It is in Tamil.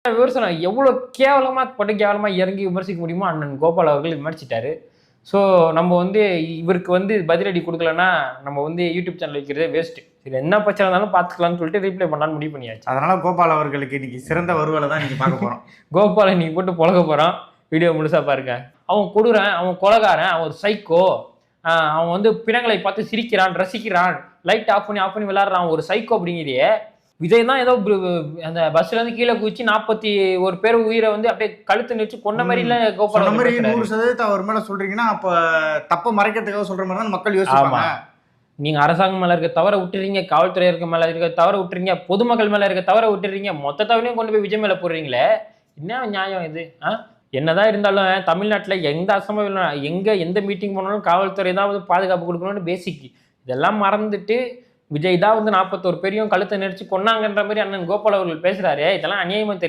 விமர்சனம் எவ்வளோ கேவலமா படு கேவலமா இறங்கி விமர்சிக்க முடியுமோ அண்ணன் கோபால் அவர்கள் விமர்சிட்டாரு. ஸோ நம்ம வந்து இவருக்கு வந்து பதிலடி கொடுக்கலன்னா நம்ம வந்து யூடியூப் சேனல் வைக்கிறதே வேஸ்ட்டு. இது என்ன பிரச்சனை இருந்தாலும் பார்த்துக்கலாம்னு சொல்லிட்டு ரீப்ளை பண்ணலான்னு முடிவு பண்ணியாச்சு. அதனால கோபால் அவர்களுக்கு இன்னைக்கு சிறந்த வருவலை தான் இன்னைக்கு பார்க்க போறோம். கோபாலை இன்னைக்கு போட்டு புழக போறோம். வீடியோ முழுசா பாருங்க. அவன் கொடுறான், அவன் கொலகாரன், அவன் ஒரு சைக்கோ. அவன் வந்து பிணங்களை பார்த்து சிரிக்கிறான், ரசிக்கிறான், லைட் ஆஃப் பண்ணி விளையாடுறான், ஒரு சைக்கோ அப்படிங்கிறியே. விஜய் தான் ஏதோ அந்த பஸ்ல இருந்து கீழே குதிச்சு 41 பேர் உயிரை வந்து அப்படியே கழுத்து நிச்சு கொண்ட மாதிரி இல்ல கோபால். 100% அவர் மேல சொல்றீங்கன்னா அப்ப தப்ப மறைக்கிறதுக்காக சொல்ற மாதிரி தான் மக்கள் யோசிப்பாங்க. நீங்க அரசாங்கம் மேல இருக்க தவற விட்டுறீங்க, காவல்துறை இருக்க மேல இருக்க தவற விட்டுறீங்க, பொதுமக்கள் மேல இருக்க தவற விட்டுறீங்க, மொத்த தவறையும் கொண்டு போய் விஜய் மேல போடுறீங்களே, என்ன நியாயம் இது? என்னதான் இருந்தாலும் தமிழ்நாட்டுல எந்த அசம்பவம் எந்த மீட்டிங் போனாலும் காவல்துறை தான் வந்து பாதுகாப்பு கொடுக்கணும்னு பேசிக். இதெல்லாம் மறந்துட்டு விஜய் தான் வந்து 41 பேரையும் கழுத்தை நெரிச்சு கொன்னாங்கன்ற மாதிரி அண்ணன் கோபால் அவர்கள் பேசுறாரு. இதெல்லாம் அநியாயமா தெரியல.